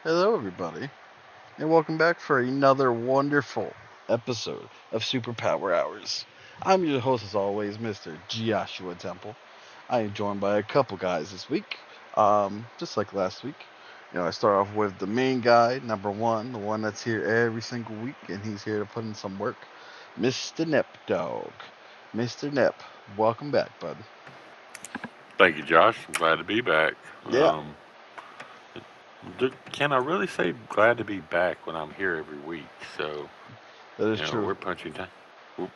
Hello, everybody, and welcome back for another wonderful episode of Superpower Hours. I'm your host, as always, Mr. Joshua Temple. I am joined by a couple guys this week, just like last week. I start off with the main guy, number one, the one that's here every single week, and he's here to put in some work, Mr. Nep Dog. Mr. Nep, welcome back, bud. Thank you, Josh. I'm glad to be back. Yeah, Can I really say glad to be back when I'm here every week? So, that is true. we're punching time.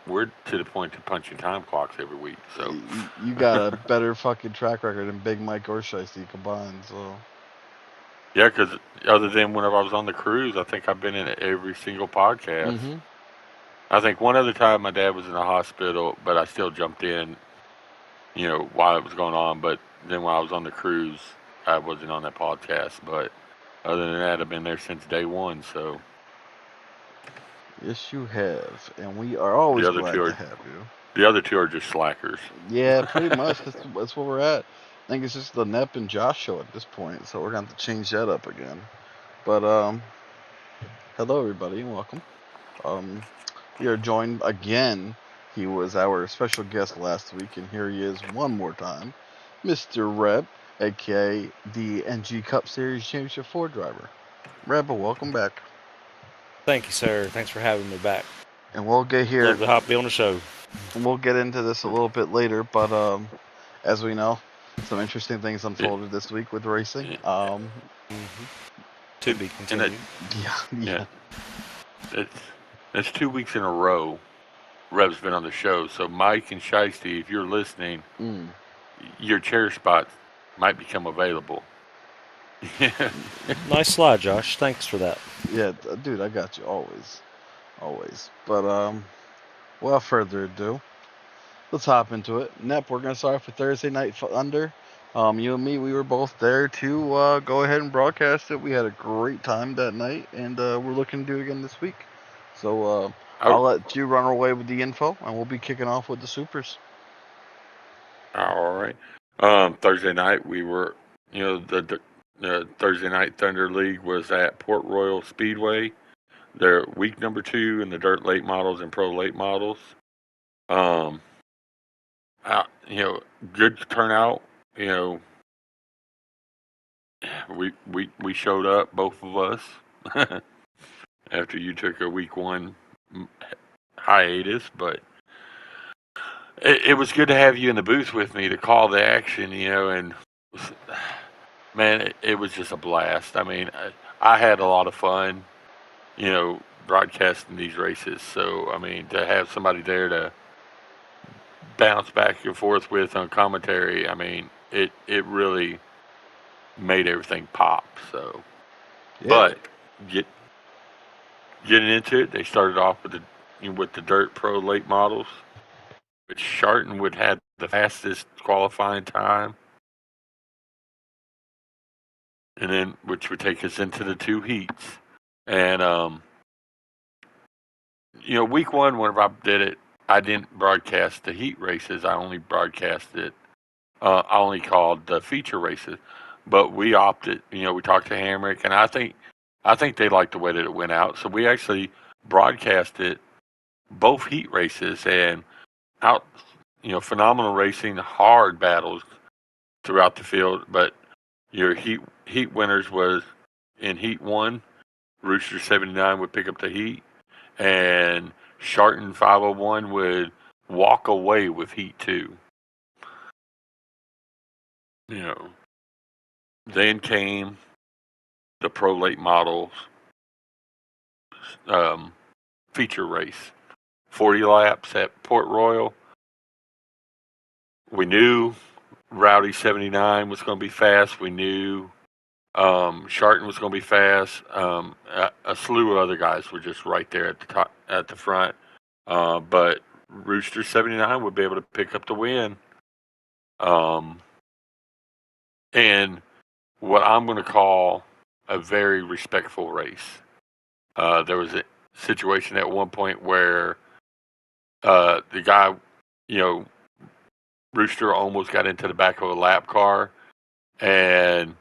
We're to the point to punching time clocks every week. So, You got a better fucking track record than Big Mike or Shiesty combined, so. yeah, because other than whenever I was on the cruise, I think I've been in every single podcast. Mm-hmm. I think one other time my dad was in the hospital, but I still jumped in, while it was going on. But then while I was on the cruise, I wasn't on that podcast. But other than that, I've been there since day one. So Yes, you have, and we are always the other glad two to are have you. the other two are just slackers. Yeah, pretty much. That's where we're at. I think it's just the Nep and Josh show at this point, so we're gonna have to change that up again. But hello everybody and welcome. Um, we are joined again. He was our special guest last week, and here he is one more time, Mr. Reb, aka the NG Cup Series Championship 4 driver. Reb, welcome back, Thank you, sir. Thanks for having me back. and we'll get here. Love to hop be on the show. We'll get into this a little bit later, but as we know, some interesting things It, unfolded this week with racing. it, hmm To and be and that continued. Yeah, yeah, yeah. it's that's 2 weeks in a row. Rev's been on the show. So Mike and Shiesty, if you're listening, Mm. your chair spots might become available. Yeah. Nice slide, Josh. Thanks for that. Yeah, dude, I got you always, always. But without further ado, let's hop into it. Nep, we're gonna start for Thursday Night Thunder. You and me, we were both there to go ahead and broadcast it. We had a great time that night, and we're looking to do it again this week. So Oh, I'll let you run away with the info, and we'll be kicking off with the supers. all right. Thursday night we were, the Thursday night Thunder League was at Port Royal Speedway. They're week number 2 in the dirt late models and pro late models. Um, good turnout. You know, we showed up, both of us, after you took a week 1 hiatus, but it was good to have you in the booth with me to call the action. And man, it was just a blast. I mean, I had a lot of fun. Broadcasting these races. So I mean, to have somebody there to bounce back and forth with on commentary, I mean, it really made everything pop. So, Yeah, but get getting into it, they started off with the dirt pro late models, which Sharton would have the fastest qualifying time, and then which would take us into the 2 heats. And week 1, whenever I did it, I didn't broadcast the heat races. I only broadcasted. I only called the feature races, but we opted. We talked to Hamrick, and I think they liked the way that it went out. So we actually broadcasted both heat races and out. Phenomenal racing, hard battles throughout the field. But your heat winners was in heat 1. Rooster 79 would pick up the heat, and Sharton 501 would walk away with heat 2. You know, then came the pro late models um, feature race, 40 laps at Port Royal. We knew Rowdy 79 was going to be fast. We knew Sharton was going to be fast. A slew of other guys were just right there at the top, at the front. But Rooster 79 would be able to pick up the win. Um, and what I'm going to call a very respectful race. There was a situation at one point where the guy, you know, Rooster almost got into the back of a lap car, and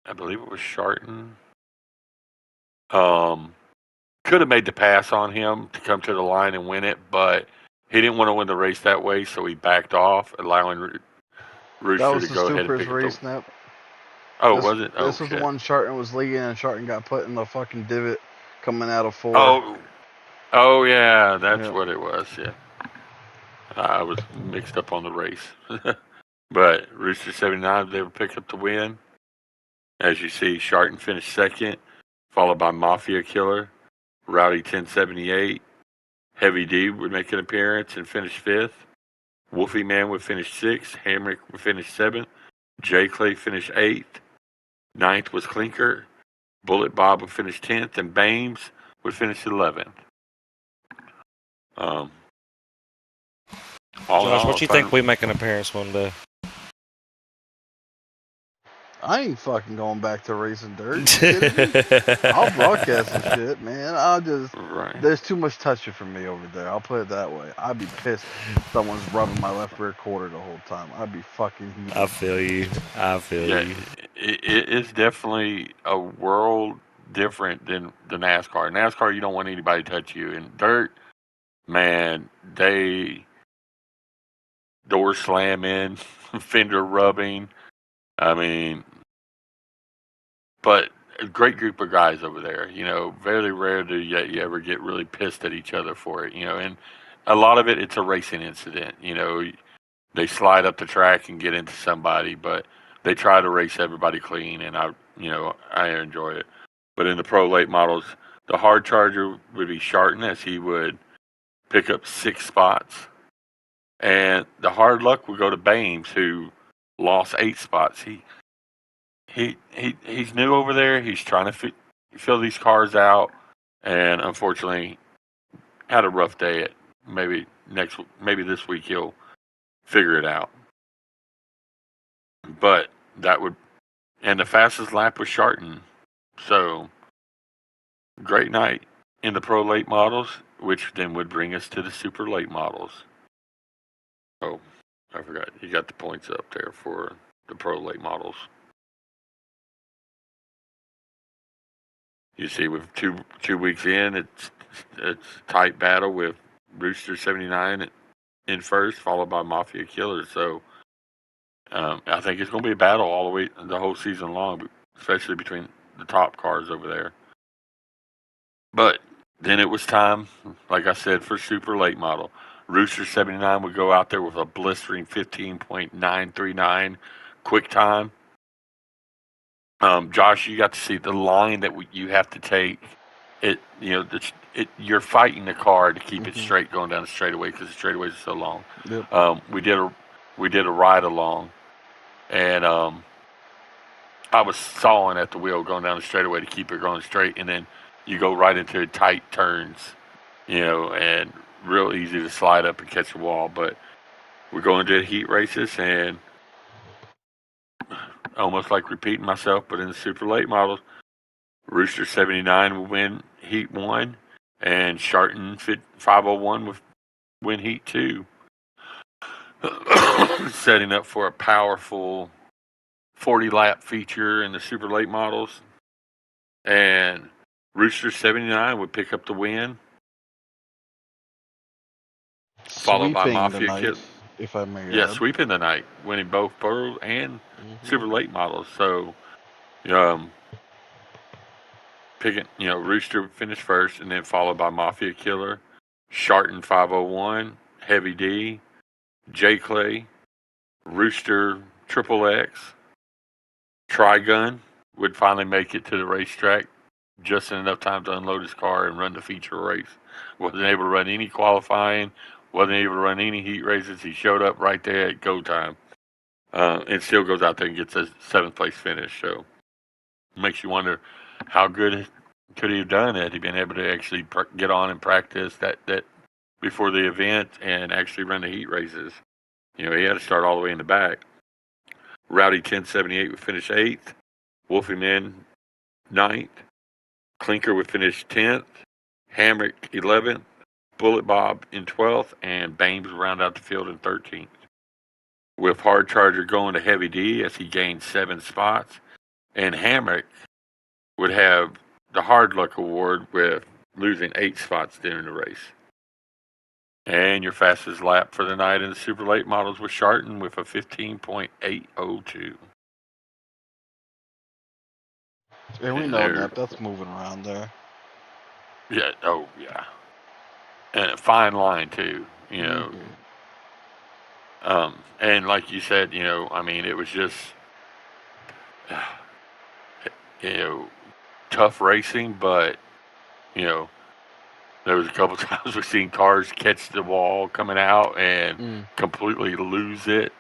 I believe it was Sharton. Could have made the pass on him to come to the line and win it, but he didn't want to win the race that way, so he backed off, allowing That Rooster was to the go ahead and Supers pick up race, the. Snap. Oh, was it? This was the Okay. one Sharton was leading, and Sharton got put in the fucking divot coming out of 4. Oh yeah, that's Yeah. what it was. Yeah, I was mixed up on the race, but Rooster 79 was able to pick up the win. As you see, Sharton finished second, followed by Mafia Killer, Rowdy 1078, Heavy D would make an appearance and finish fifth. Wolfie Man would finish sixth. Hamrick would finish seventh. J. Clay finished eighth. Ninth was Clinker. Bullet Bob would finish 10th, and Bames would finish 11th. All in Josh, all, what you think we make an appearance one day? I ain't fucking going back to racing dirt. You kidding me? I'll broadcast some shit, man. Right. There's too much touching for me over there. I'll put it that way. I'd be pissed if someone's rubbing my left rear quarter the whole time. I'd be fucking heated. I feel you. It is definitely a world different than the NASCAR. NASCAR, you don't want anybody to touch you. In dirt, man, door slamming, fender rubbing. I mean, but a great group of guys over there. Very rare do you ever get really pissed at each other for it. And a lot of it's a racing incident. They slide up the track and get into somebody, but they try to race everybody clean, and I enjoy it. But in the pro late models, the hard charger would be Sharton, as he would pick up 6 spots, and the hard luck would go to Bames, who lost 8 spots. He's new over there. He's trying to fill these cars out, and unfortunately, had a rough day. Maybe this week he'll figure it out. But and the fastest lap was Sharton. So, great night in the pro late models, which then would bring us to the super late models. Oh, I forgot. You got the points up there for the pro late models. You see, with two weeks in, it's a tight battle with Rooster 79 in first, followed by Mafia Killer. So I think it's going to be a battle all the whole season long, especially between the top cars over there. But then it was time, like I said, for super late model. Rooster 79 would go out there with a blistering 15.939 quick time. Josh, you got to see the line that you have to take. You're fighting the car to keep it straight going down the straightaway because the straightaways are so long. Yep. We did a ride along, and I was sawing at the wheel going down the straightaway to keep it going straight, and then you go right into tight turns, and real easy to slide up and catch a wall. But we're going to heat races, and almost like repeating myself, but in the super late models, Rooster 79 will win Heat 1, and Sharton 501 will win Heat 2. Setting up for a powerful 40-lap feature in the super late models. And Rooster 79 would pick up the win. Followed by Mafia Killer. If I may Yeah, add. sweeping the night, winning both pro and super late models. So, Rooster finished first, and then followed by Mafia Killer, Sharton 501, Heavy D, J. Clay, Rooster Triple X, Trigun would finally make it to the racetrack just in enough time to unload his car and run the feature race. Wasn't able to run any qualifying, wasn't able to run any heat races. He showed up right there at go time, and still goes out there and gets a 7th place finish. So makes you wonder how good could he have done had he been able to actually get on and practice that before the event and actually run the heat races. He had to start all the way in the back. Rowdy 1078 would finish 8th. Wolfie Man 9th. Clinker would finish 10th. Hamrick 11th. Bullet Bob in 12th. And Bames would round out the field in 13th. With Hard Charger going to Heavy D as he gained 7 spots. And Hamrick would have the Hard Luck Award with losing 8 spots during the race. And your fastest lap for the night in the super late models was Sharton with a 15.802. And we know that's moving around there. Yeah. Oh, yeah. And a fine line too. You know. Mm-hmm. And like you said, I mean, it was just, tough racing, but there was a couple times we've seen cars catch the wall coming out and completely lose it.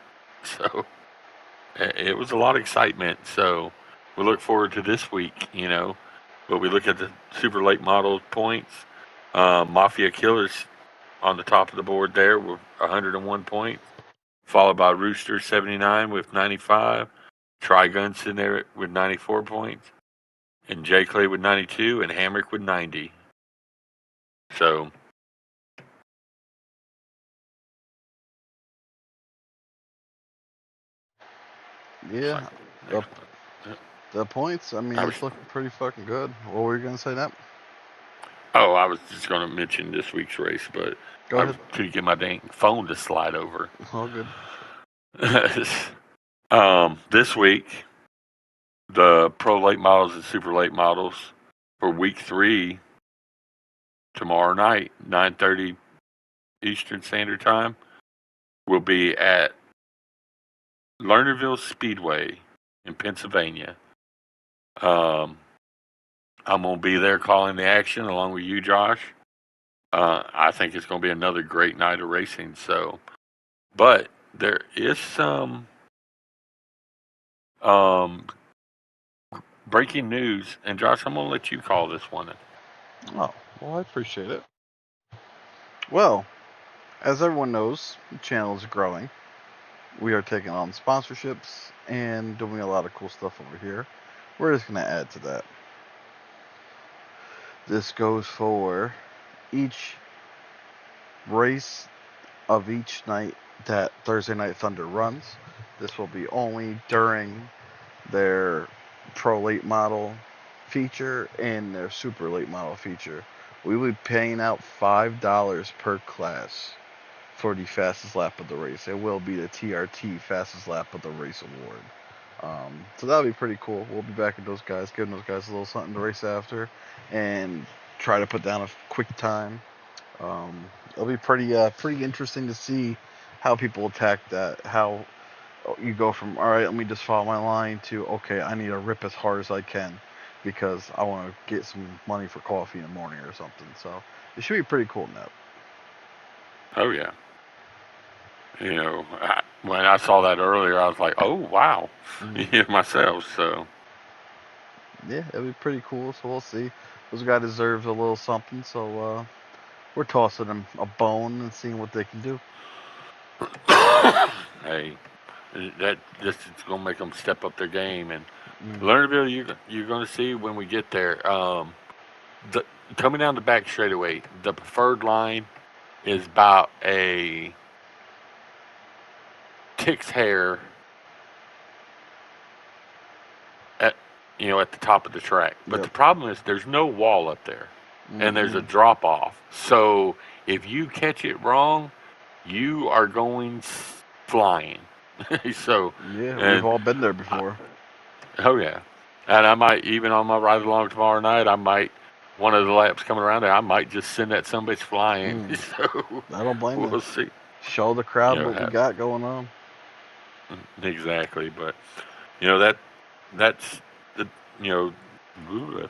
So it was a lot of excitement. So we look forward to this week, But we look at the super late model points. Mafia Killers on the top of the board there with 101 points, followed by Rooster 79 with 95. Trigun sitting there with 94 points. And J. Clay with 92 and Hamrick with 90. So yeah, the points. I mean, it's looking pretty fucking good. What were you gonna say, Nep? Oh, I was just gonna mention this week's race, but Go ahead. Couldn't get my dang phone to slide over. All good. This week, the pro late models and super late models for week 3 tomorrow night, 9:30 Eastern Standard Time, will be at Lernerville Speedway in Pennsylvania. I'm gonna be there calling the action along with you, Josh. I think it's gonna be another great night of racing. So, but there is some breaking news, and Josh, I'm gonna let you call this one. Oh, well, I appreciate it. Well, as everyone knows, the channel is growing. We are taking on sponsorships and doing a lot of cool stuff over here. We're just going to add to that. This goes for each race of each night that Thursday Night Thunder runs. This will be only during their Pro Late Model feature and their Super Late Model feature. We will be paying out $5 per class for the fastest lap of the race. It will be the TRT fastest lap of the race award. So that'll be pretty cool. We'll be backing those guys, giving those guys a little something to race after, and try to put down a quick time. It'll be pretty interesting to see how people attack that. How you go from, all right, let me just follow my line, to, okay, I need to rip as hard as I can because I want to get some money for coffee in the morning or something. So it should be pretty cool, Nep. Oh yeah. When I saw that earlier, I was like, "Oh wow!" Myself. So yeah, it'll be pretty cool. So we'll see. Those guys deserve a little something. So we're tossing them a bone and seeing what they can do. Hey, that this is gonna make them step up their game. And Lernerville, you're gonna see when we get there. Coming down the back straightaway, the preferred line is about a tick's hair at the top of the track. But the problem is there's no wall up there, and there's a drop off. So if you catch it wrong, you are going flying. So yeah, we've all been there before. Oh yeah, and I might, even on my ride along tomorrow night, one of the laps coming around there, I might just send that somebody flying. So I don't blame you. We'll see. Show the crowd what we got going on. Exactly, but that's the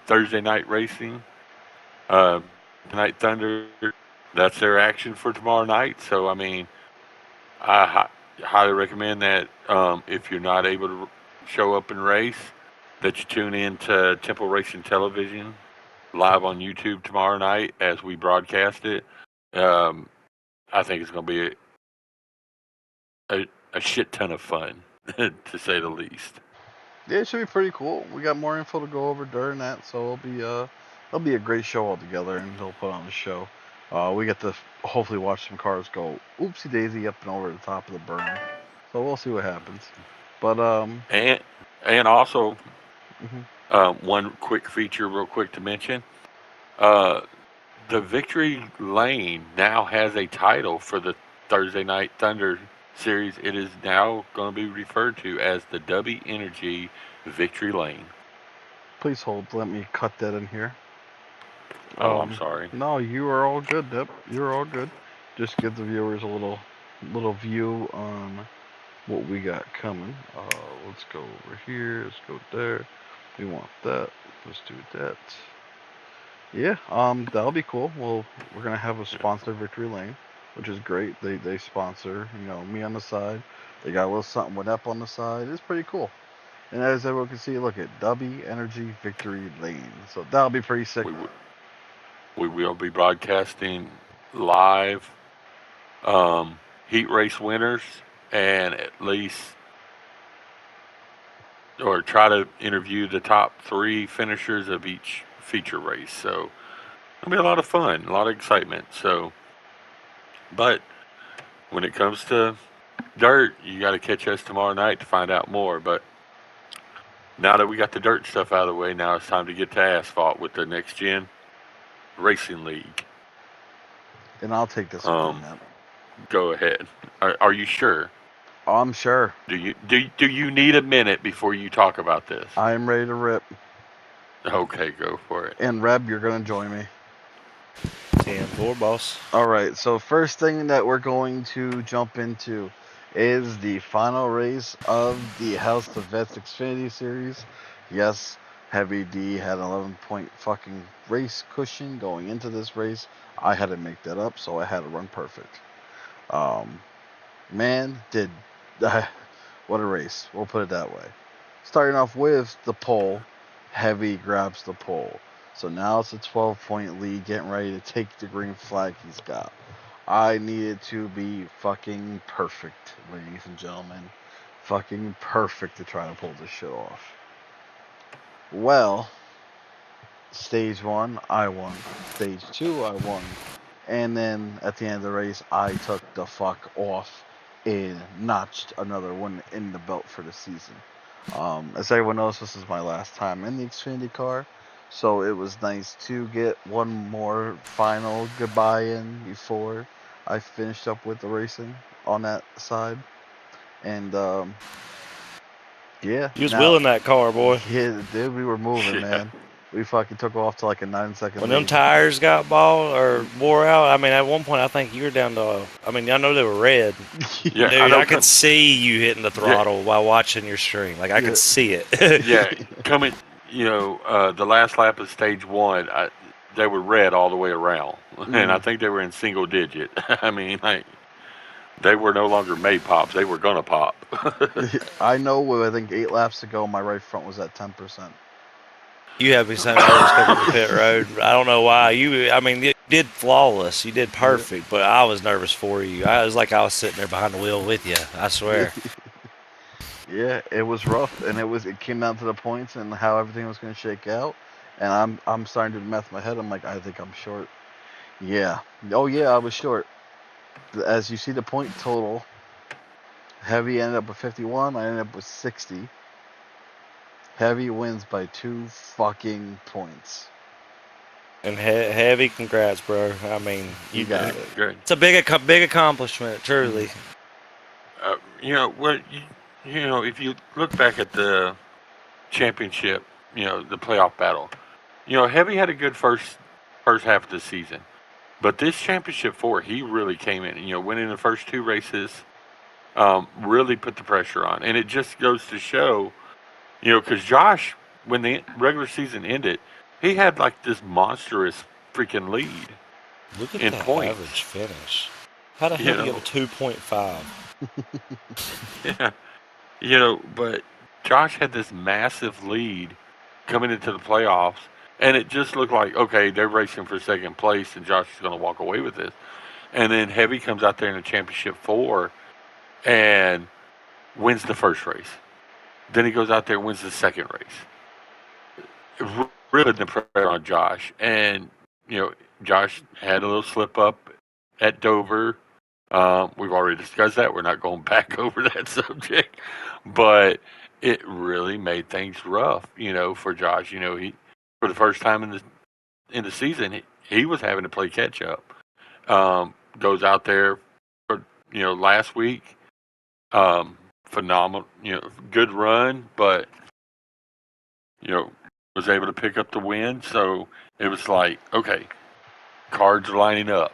Thursday night racing, Night Thunder. That's their action for tomorrow night. So I mean, I highly recommend that if you're not able to show up and race, that you tune in to Temple Racing Television live on YouTube tomorrow night as we broadcast it. I think it's going to be a shit ton of fun, to say the least. Yeah, it should be pretty cool. We got more info to go over during that, so it'll be a great show altogether, and they'll put on a show. We get to hopefully watch some cars go oopsie daisy up and over the top of the berm. So we'll see what happens. But and also, One quick feature, real quick to mention. Uh, the Victory Lane now has a title for the Thursday Night Thunder series. It is now going to be referred to as the W Energy Victory Lane. Please hold. Let me cut that in here. Oh, I'm sorry. No, you are all good, Dip. You're all good. Just give the viewers a little view on what we got coming. Let's go over here. Let's go there. We want that. Let's do that. Yeah, that'll be cool. Well, we're gonna have a sponsor, Victory Lane, which is great. They sponsor, me on the side. They got a little something with up on the side. It's pretty cool. And as everyone can see, look at W Energy Victory Lane. So that'll be pretty sick. We will be broadcasting live heat race winners and at least, or try to interview the top 3 finishers of each feature race. So it'll be a lot of fun, a lot of excitement. So, but when it comes to dirt, you got to catch us tomorrow night to find out more. But now that we got the dirt stuff out of the way, now it's time to get to asphalt with the Next Gen Racing League. And I'll take this one. Go ahead. Are you sure? Oh, I'm sure. Do you need a minute before you talk about this? I'm ready to rip. Okay, go for it. And Reb, you're gonna join me. 10-4, boss. All right. So first thing that we're going to jump into is the final race of the House of Vets Xfinity Series. Yes, Heavy D had an 11-point fucking race cushion going into this race. I had to make that up, so I had to run perfect. Man, what a race. We'll put it that way. Starting off with the pole, Heavy grabs the pole. So now it's a 12-point lead, getting ready to take the green flag he's got. I needed to be fucking perfect, ladies and gentlemen. Fucking perfect to try to pull this shit off. Well, stage 1, I won. Stage 2, I won. And then at the end of the race, I took the fuck off and notched another one in the belt for the season. As everyone knows, this is my last time in the Xfinity car, so it was nice to get one more final goodbye in before I finished up with the racing on that side. And yeah, you was willing that car, boy. Yeah, dude, we were moving, man. We fucking took off to like a 9-second When lead. them tires got bald or wore out, I mean, at one point I think you were down to. I mean, I know they were red. Yeah, dude, I could see you hitting the throttle while watching your stream. Like I could see it. Yeah, coming. The last lap of stage 1, they were red all the way around, and I think they were in single digit. I mean, like, they were no longer made pops; they were gonna pop. I know. I think 8 laps ago, my right front was at 10%. You have me so nervous coming to pit road. I don't know why. You did flawless. You did perfect, but I was nervous for you. I was like I was sitting there behind the wheel with you. I swear. Yeah, it was rough, and it came down to the points and how everything was going to shake out. And I'm starting to do the math in my head. I'm like, I think I'm short. Yeah. Oh yeah, I was short. As you see the point total, Heavy ended up with 51. I ended up with 60. Heavy wins by 2 fucking points. And Heavy, congrats, bro. I mean, you got it. Good. It's a big accomplishment, truly. If you look back at the championship, the playoff battle, Heavy had a good first half of the season, but this championship 4, he really came in. Winning the first 2 races, really put the pressure on, and it just goes to show. Because Josh, when the regular season ended, he had like this monstrous freaking lead. Look at in that points. Average finish. How the hell do you have a 2.5? Yeah, but Josh had this massive lead coming into the playoffs, and it just looked like, okay, they're racing for second place, and Josh is going to walk away with this. And then Heavy comes out there in the championship 4 and wins the first race. Then he goes out there and wins the second race. Really the pressure on Josh. And, Josh had a little slip up at Dover. We've already discussed that. We're not going back over that subject. But it really made things rough, for Josh. He for the first time in the season, he was having to play catch up. Goes out there for last week, phenomenal, good run, but was able to pick up the win. So it was like, okay, cards are lining up.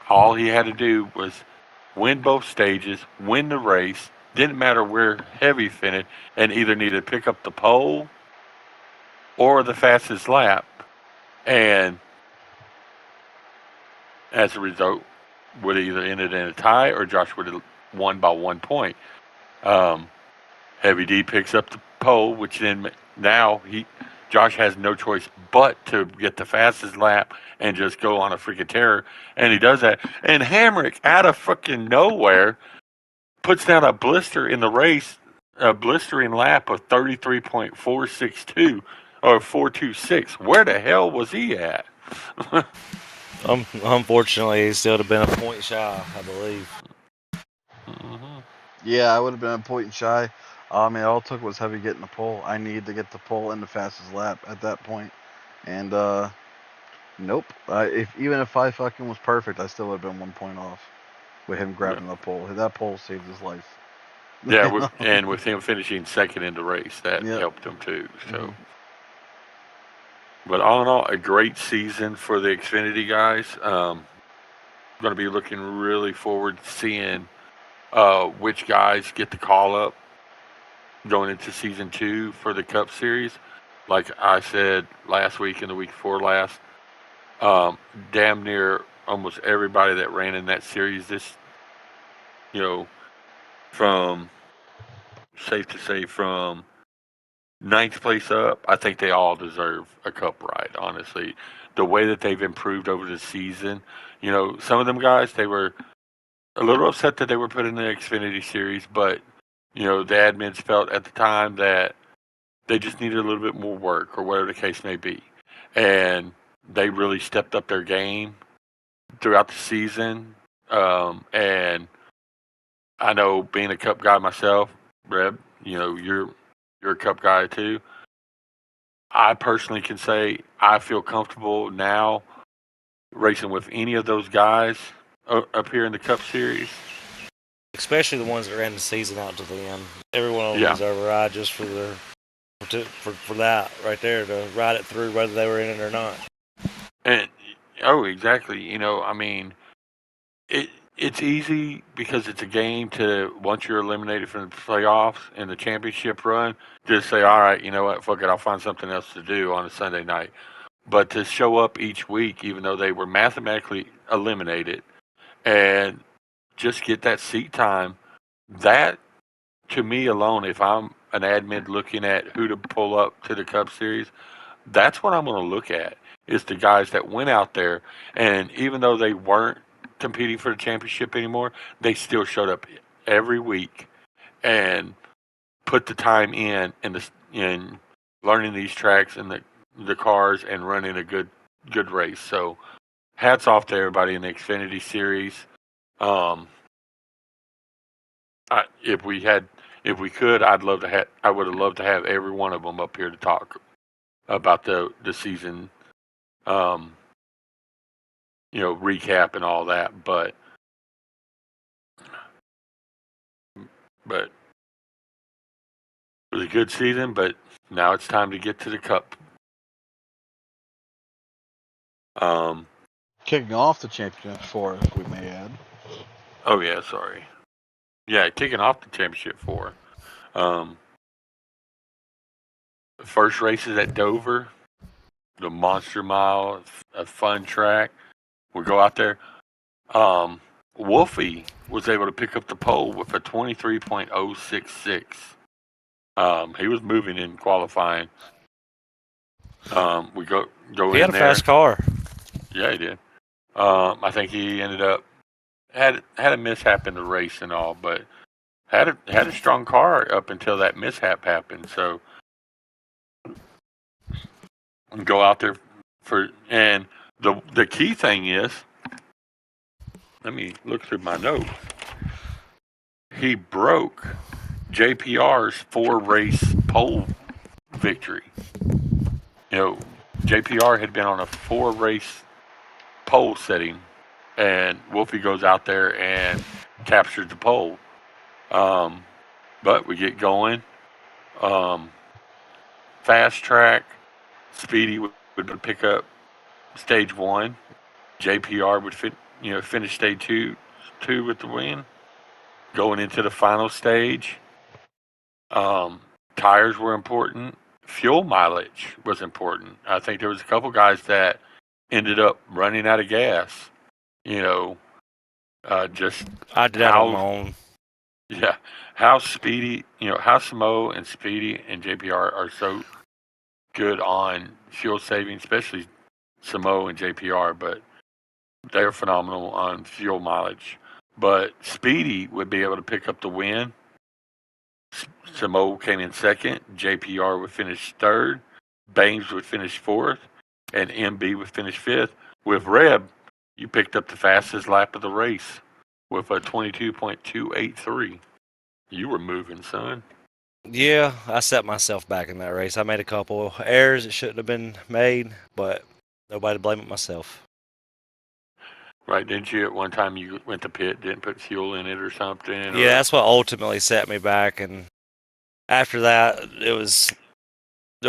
All he had to do was win both stages, win the race. Didn't matter where heavy finished, and either needed to pick up the pole or the fastest lap. And as a result, would have either ended in a tie or Josh would have won by 1 point. Heavy D picks up the pole, which then now Josh has no choice but to get the fastest lap and just go on a freaking tear. And he does that. And Hamrick, out of freaking nowhere, puts down a blister in the race, a blistering lap of 33.462 or 426. Where the hell was he at? Unfortunately, he still would have been a point shy, I believe. Mm-hmm. Yeah, I would have been a point shy. All it took was Heavy getting the pole. I needed to get the pole in the fastest lap at that point. And, nope. Even if I fucking was perfect, I still would have been 1 point off with him grabbing the pole. That pole saved his life. Yeah, and with him finishing second in the race, that helped him too. So, Mm-hmm. But all in all, a great season for the Xfinity guys. Going to be looking really forward to seeing which guys get the call up going into season 2 for the Cup Series. Like I said last week and the week before last, damn near almost everybody that ran in that series from, safe to say, from 9th place up, I think they all deserve a Cup ride, honestly. The way that they've improved over the season, some of them guys, they were a little upset that they were put in the Xfinity Series, but, the admins felt at the time that they just needed a little bit more work or whatever the case may be. And they really stepped up their game throughout the season. And I know, being a Cup guy myself, Reb, you're a Cup guy too. I personally can say I feel comfortable now racing with any of those guys up here in the Cup Series. Especially the ones that ran the season out to the end. Every one of them deserve a ride just for that right there, to ride it through whether they were in it or not. And exactly. It's easy because it's a game to, once you're eliminated from the playoffs and the championship run, just say, all right, you know what, fuck it, I'll find something else to do on a Sunday night. But to show up each week, even though they were mathematically eliminated, and just get that seat time, that, to me alone, if I'm an admin looking at who to pull up to the Cup Series, that's what I'm going to look at, is the guys that went out there, and even though they weren't competing for the championship anymore, they still showed up every week and put the time in learning these tracks and the cars and running a good race. So hats off to everybody in the Xfinity Series. If we could, I would have loved to have every one of them up here to talk about the season, recap and all that. But it was a good season. But now it's time to get to the Cup. Kicking off the Championship 4, if we may add. Oh yeah, sorry. Yeah, kicking off the Championship 4. First race is at Dover, the Monster Mile, a fun track. We go out there. Wolfie was able to pick up the pole with a 23.066. He was moving in qualifying. We go in there. He had a fast car. Yeah, he did. I think he ended up had a mishap in the race and all, but had a strong car up until that mishap happened. So go out there and the key thing is, let me look through my notes. He broke JPR's 4-race pole victory. JPR had been on a 4-race pole setting, and Wolfie goes out there and captures the pole. But we get going. Fast track, Speedy would pick up stage 1. JPR would finish stage two with the win. Going into the final stage, tires were important. Fuel mileage was important. I think there was a couple guys that ended up running out of gas. Just I did that on my own. Yeah, how Speedy, how Samo and Speedy and JPR are so good on fuel saving, especially Samo and JPR, but they're phenomenal on fuel mileage. But Speedy would be able to pick up the win. Samo came in second. JPR would finish third. Baines would finish fourth. And MB would finish fifth. With Reb, you picked up the fastest lap of the race with a 22.283. You were moving, son. Yeah, I set myself back in that race. I made a couple errors that shouldn't have been made, but nobody to blame but myself. Right, didn't you? At one time you went to pit, didn't put fuel in it or something? Yeah, that's what ultimately set me back. And after that, there wasn't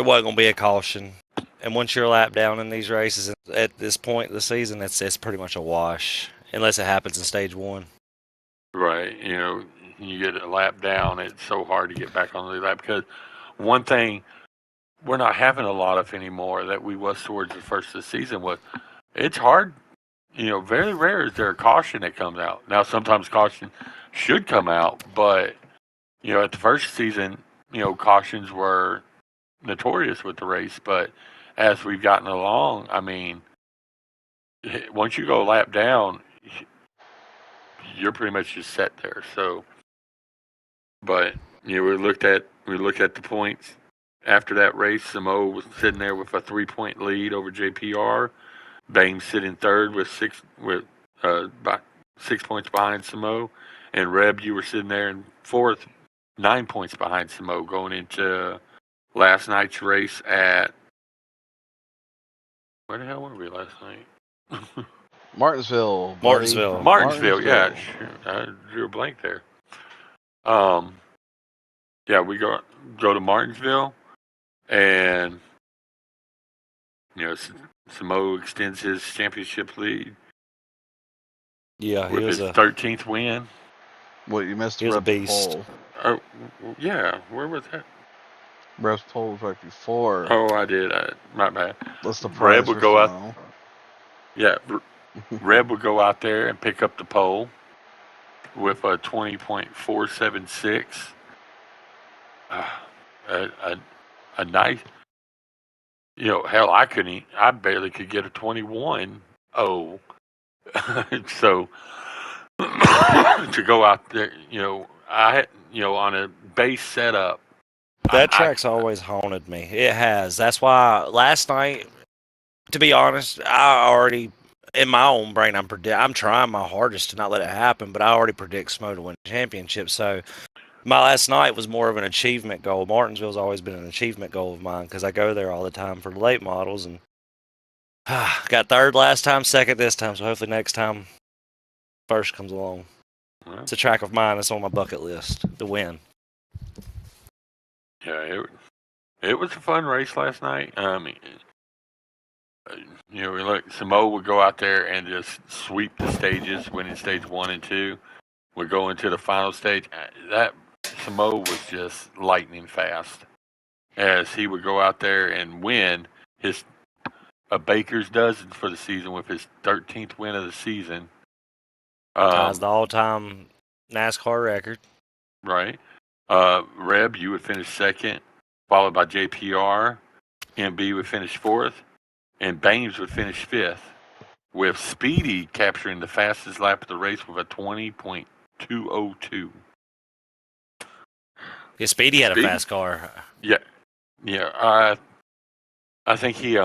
going to be a caution. And once you're a lap down in these races, at this point of the season, it's pretty much a wash, unless it happens in stage 1. Right, you get a lap down, it's so hard to get back on the lap, because one thing we're not having a lot of anymore that we was towards the first of the season was it's hard. Very rare is there a caution that comes out. Now, sometimes caution should come out, but, at the first season, cautions were notorious with the race. But as we've gotten along, I mean, once you go a lap down, you're pretty much just set there. So, but, we looked at the points after that race. Samo was sitting there with a 3-point lead over JPR. Baines sitting third with 6 points behind Samo, and Reb, you were sitting there in fourth, 9 points behind Samo going into last night's race at where the hell were we last night? Martinsville. Martinsville. Yeah, I drew a blank there. Yeah, we go to Martinsville, and Samo extends his championship lead. Yeah, with his 13th win. What, you missed Reb's beast. pole? Oh, yeah. Where was that? Reb's pole was right before. Oh, I did. My bad. That's the prize. Reb would go out. Yeah, Reb would go out there and pick up the pole with a 20.476. A nice. Hell, I barely could get a 21. Oh, so to go out there, I had, on a base setup. That track's always haunted me. It has. That's why last night, to be honest, I already, in my own brain, I'm trying my hardest to not let it happen, but I already predict Smo to win the championship. So my last night was more of an achievement goal. Martinsville's always been an achievement goal of mine because I go there all the time for the late models, and got third last time, second this time, so hopefully next time first comes along. Well, it's a track of mine. It's on my bucket list to win. Yeah, it was a fun race last night. I mean, Samo would go out there and just sweep the stages, winning stage 1 and 2. Would go into the final stage. That Samo was just lightning fast, as he would go out there and win a baker's dozen for the season with his 13th win of the season. Ties the all-time NASCAR record. Right. Reb, you would finish second, followed by JPR. MB would finish fourth, and Baines would finish fifth, with Speedy capturing the fastest lap of the race with a 20.202. Yeah, Speedy had a fast car. Yeah. I think he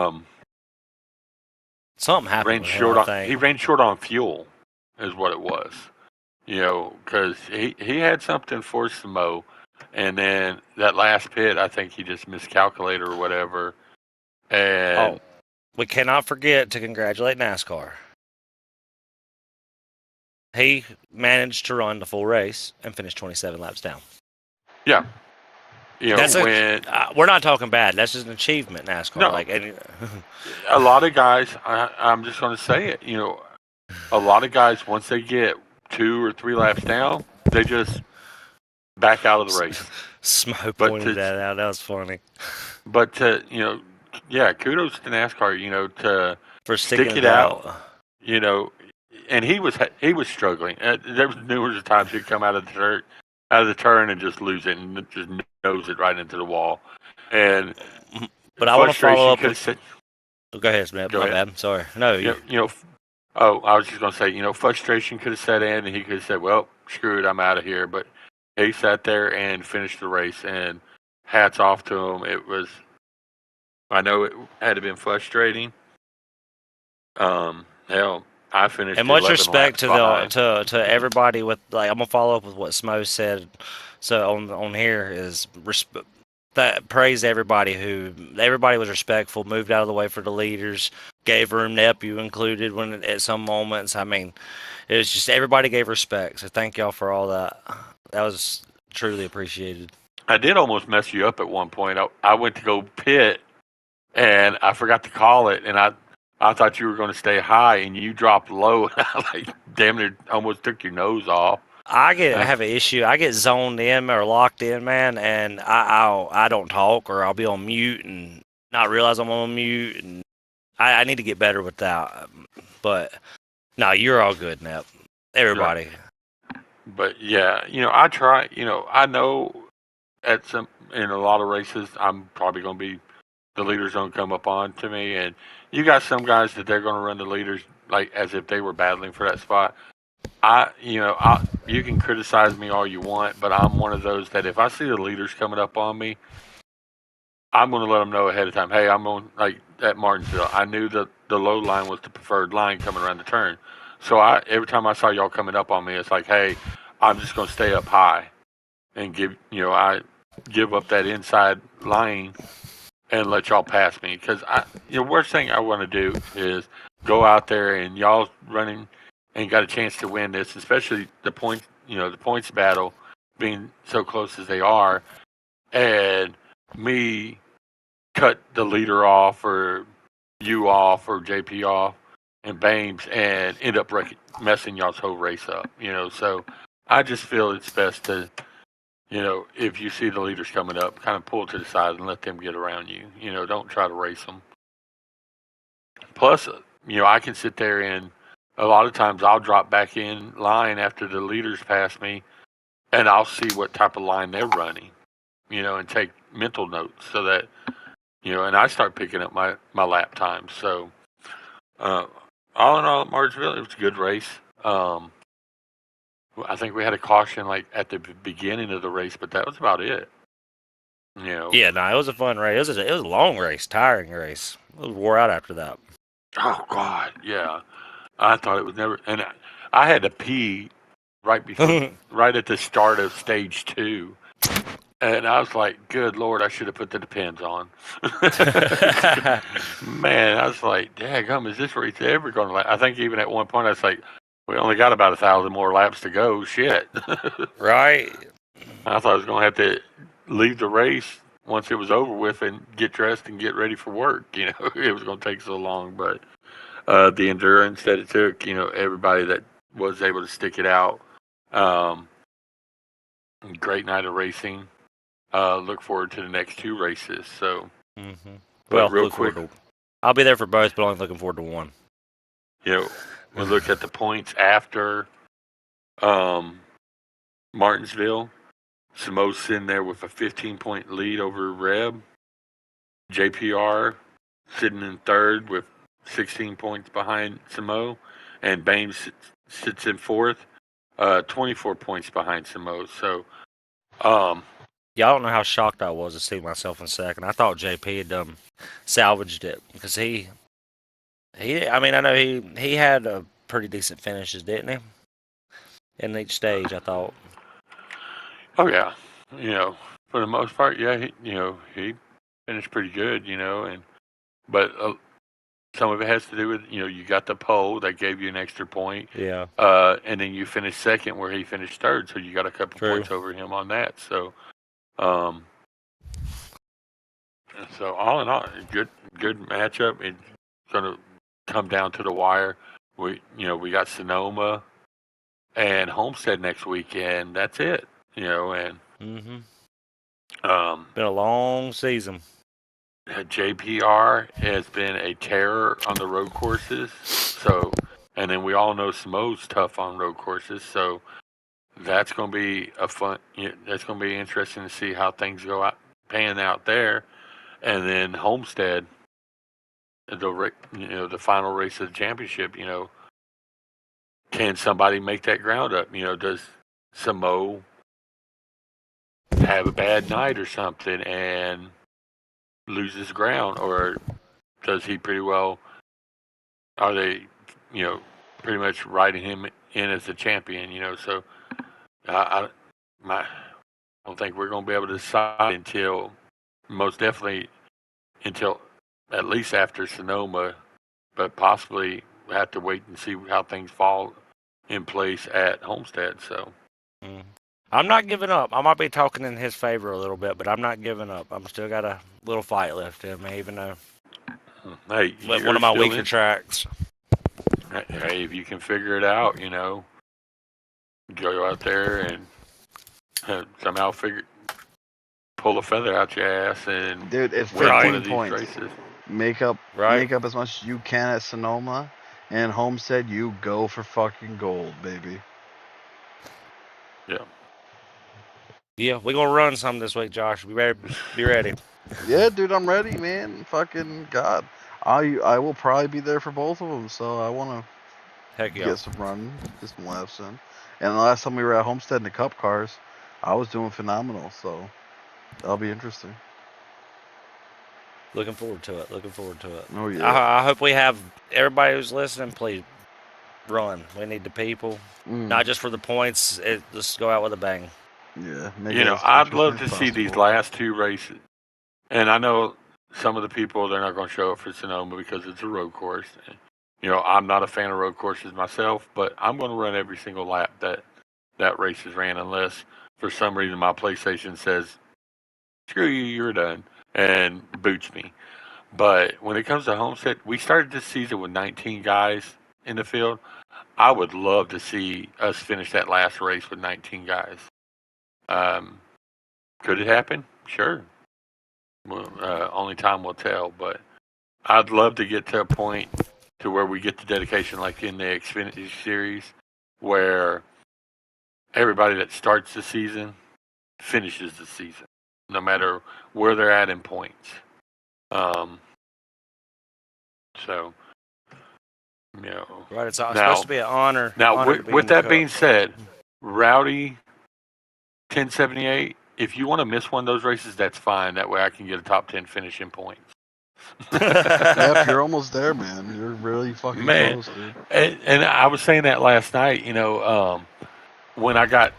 something happened. He ran short on fuel, is what it was. Because he had something for Samo. And then that last pit, I think he just miscalculated or whatever. And we cannot forget to congratulate NASCAR. He managed to run the full race and finish 27 laps down. yeah, you know, we're not talking bad. That's just an achievement, NASCAR. No. A lot of guys, I'm just going to say it. You know, a lot of guys once they get 2 or 3 laps down, they just back out of the race. Smo pointed that out. That was funny. But kudos to NASCAR. You know, for sticking it out. You know, and he was struggling. There was numerous times he'd come out of the turn and just lose it and just nose it right into the wall. And but I want to follow up. Go ahead, Smith. My bad. Sorry. No, I was just going to say, frustration could have set in, and he could have said, well, screw it, I'm out of here. But he sat there and finished the race, and hats off to him. I know it had to been frustrating. Hell, I finished. And much respect to everybody with, like, I'm going to follow up with what Smo said. So on here is that praise everybody was respectful, moved out of the way for the leaders, gave room, Nephew included when at some moments. I mean, it was just everybody gave respect. So thank y'all for all that. That was truly appreciated. I did almost mess you up at one point. I went to go pit and I forgot to call it, and I thought you were going to stay high and you dropped low. Like damn near almost took your nose off. I have an issue. I get zoned in or locked in, man, and I don't talk, or I'll be on mute and not realize I'm on mute, and I need to get better with that. But no, you're all good, Nep. Everybody. Sure. But yeah, I try. I know in a lot of races, I'm probably going to be the leaders going to come up on to me, and you got some guys that they're going to run the leaders like as if they were battling for that spot. You can criticize me all you want, but I'm one of those that if I see the leaders coming up on me, I'm going to let them know ahead of time. Hey, I'm on, like at Martinsville. I knew that the low line was the preferred line coming around the turn. So every time I saw y'all coming up on me, it's like, hey, I'm just going to stay up high and I give up that inside line and let y'all pass me. Because worst thing I want to do is go out there and y'all running and got a chance to win this, especially the points battle being so close as they are, and me cut the leader off or you off or JP off and Bames and end up messing y'all's whole race up, So I just feel it's best to, if you see the leaders coming up, kind of pull to the side and let them get around you. Don't try to race them. Plus, I can sit there and a lot of times I'll drop back in line after the leaders pass me, and I'll see what type of line they're running, and take mental notes so that, and I start picking up my lap time. So, all in all, at Martinsville, it was a good race. I think we had a caution like at the beginning of the race, but that was about it. Yeah, no, it was a fun race. It was a long race, tiring race. It was wore out after that. Oh God, yeah. I thought it was never, and I had to pee right before, right at the start of stage 2, and I was like, "Good Lord, I should have put the Depends on." Man, I was like, "Daggum, is this race ever going to last?" I think even at one point I was like, "We only got about 1,000 more laps to go." Shit. Right. I thought I was going to have to leave the race once it was over with and get dressed and get ready for work. It was going to take so long, but. The endurance that it took, everybody that was able to stick it out. Great night of racing. Look forward to the next 2 races. So, well, real quick, I'll be there for both, but only looking forward to one. We'll look at the points after Martinsville. Samoa's sitting there with a 15-point lead over Reb. JPR sitting in third with 16 points behind Samo, and Bames sits in fourth, 24 points behind Samo. So, I don't know how shocked I was to see myself in second. I thought JP had salvaged it because I know he had a pretty decent finishes, didn't he? In each stage, I thought. Oh yeah, for the most part, yeah, he finished pretty good, but some of it has to do with, you got the pole that gave you an extra point. Yeah. And then you finished second where he finished third, so you got a couple points over him on that. So, so all in all, good matchup. It's gonna come down to the wire. We got Sonoma and Homestead next weekend. That's it. And been a long season. JPR has been a terror on the road courses. So, and then we all know Samoa's tough on road courses. So that's going to be that's going to be interesting to see how things go out, pan out there. And then Homestead, the final race of the championship, can somebody make that ground up? Does Samoa have a bad night or something and loses ground, or does he pretty well? Are they, pretty much riding him in as the champion? So I don't think we're going to be able to decide until at least after Sonoma, but possibly have to wait and see how things fall in place at Homestead. So. I'm not giving up. I might be talking in his favor a little bit, but I'm not giving up. I'm still got a little fight left in me, even though one of my weaker tracks. Hey, if you can figure it out, go out there and somehow pull a feather out your ass and dude, it's win 15 one of these points. races. Make up as much as you can at Sonoma, and Homestead, you go for fucking gold, baby. Yeah. Yeah, we're going to run some this week, Josh. Be ready. Yeah, dude, I'm ready, man. Fucking God. I will probably be there for both of them, so I want to get some running, get some laps in. And the last time we were at Homestead in the Cup cars, I was doing phenomenal, so that'll be interesting. Looking forward to it. Oh, yeah. I hope we have everybody who's listening, please run. We need the people. Not just for the points. Let's go out with a bang. Yeah. I'd love to see these last two races. And I know some of the people, they're not going to show up for Sonoma because it's a road course. I'm not a fan of road courses myself, but I'm going to run every single lap that race is ran unless for some reason my PlayStation says, screw you, you're done, and boots me. But when it comes to Homestead, we started this season with 19 guys in the field. I would love to see us finish that last race with 19 guys. Could it happen? Sure. Well, only time will tell, but I'd love to get to a point to where we get the dedication like in the Xfinity Series where everybody that starts the season finishes the season, no matter where they're at in points. Right, it's supposed to be an honor. Now, with that being said, Rowdy 1078, if you want to miss one of those races, that's fine. That way I can get a top 10 finish in points. Yep, you're almost there, man. You're really fucking close, dude. And I was saying that last night, when I got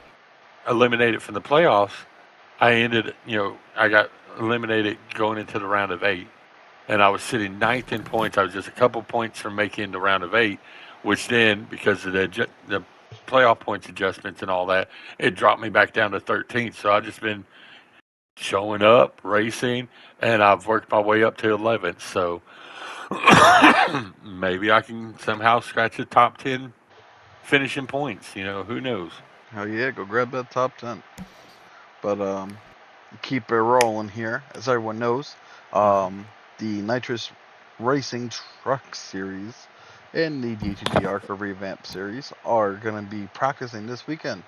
eliminated from the playoffs, I got eliminated going into the round of 8. And I was sitting 9th in points. I was just a couple points from making the round of 8, which then, because of the playoff points adjustments and all that, it dropped me back down to 13th. So I've just been showing up, racing, and I've worked my way up to 11th. So maybe I can somehow scratch the top 10 finishing points. Who knows? Hell yeah, go grab that top 10. But keep it rolling here. As everyone knows, the Nitrous Racing Truck Series and the DTD ARCA Revamp Series are going to be practicing this weekend.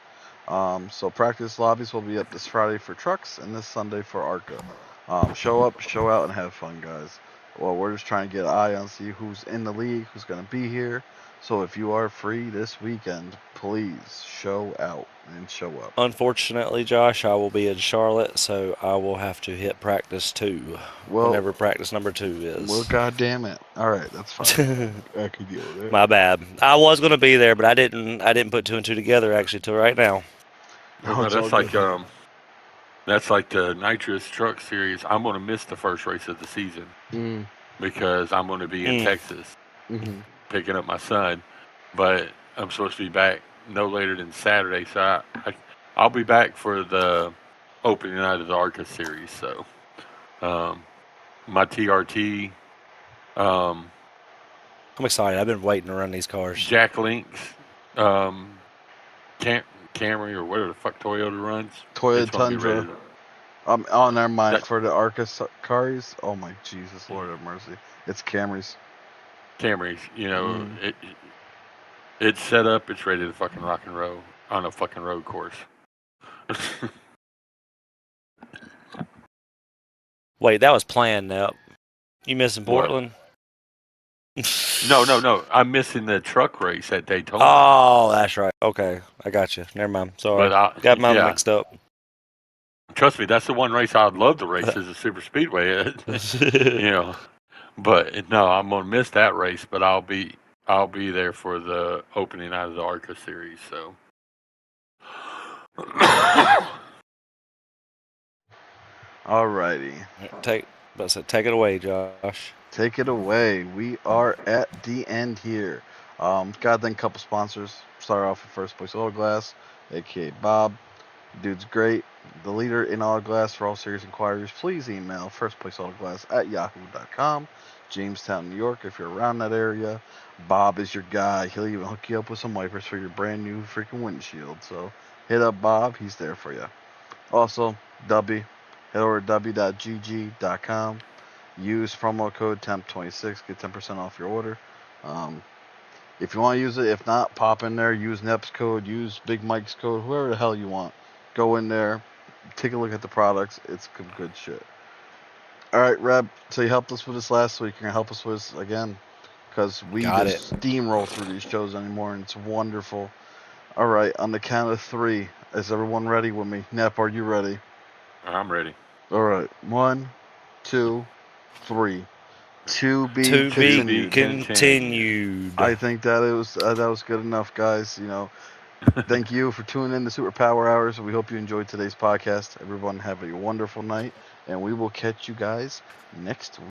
So practice lobbies will be up this Friday for trucks and this Sunday for ARCA. Show up, show out, and have fun, guys. Well, we're just trying to get an eye on see who's in the league, who's going to be here. So if you are free this weekend, please show out and show up. Unfortunately, Josh, I will be in Charlotte, so I will have to hit practice 2. Whenever practice number 2 is. Well, goddamn it! All right, that's fine. I can deal with it. My bad. I was going to be there, but I didn't put 2 and 2 together actually till right now. That's like That's like the Nitrous Truck Series. I'm going to miss the first race of the season because I'm going to be in Texas picking up my son. But I'm supposed to be back no later than Saturday, so I'll be back for the opening night of the ARCA Series. So my TRT, I'm excited. I've been waiting to run these cars. Jack Links, Camry or whatever the fuck Toyota runs. Toyota Tundra. Oh, never mind. For the ARCA cars, oh my Jesus, Lord have mercy. It's Camrys. Camrys, you know, it's set up. It's ready to fucking rock and roll on a fucking road course. Wait, that was planned now. You missing Portland? No. I'm missing the truck race at Daytona. Oh, that's right. Okay, I got you. Never mind. Sorry, got mine mixed up. Trust me, that's the one race I'd love to race is a super speedway. You know, but no, I'm gonna miss that race. But I'll be there for the opening night of the ARCA series. So. Alrighty. Take it away, Josh. Take it away. We are at the end here. Got then a couple sponsors. Start off with First Place Auto Glass, aka Bob. Dude's great. The leader in auto glass. For all serious inquiries, please email firstplaceautoglass@yahoo.com. Jamestown, New York, if you're around that area. Bob is your guy. He'll even hook you up with some wipers for your brand new freaking windshield. So hit up Bob. He's there for you. Also, Dubby. Head over to dubby.gg.com. Use promo code TEMP26. Get 10% off your order. If you want to use it, if not, pop in there. Use NEP's code. Use Big Mike's code. Whoever the hell you want. Go in there. Take a look at the products. It's some good shit. All right, Reb. So you helped us with this last week. You're going to help us with this again. Because we just steamroll through these shows anymore, and it's wonderful. All right, on the count of 3. Is everyone ready with me? Nep, are you ready? I'm ready. All right. 1, 2, 3. To be continued. I think that was good enough, guys. You know, thank you for tuning in to Super Power Hours. We hope you enjoyed today's podcast. Everyone have a wonderful night, and we will catch you guys next week.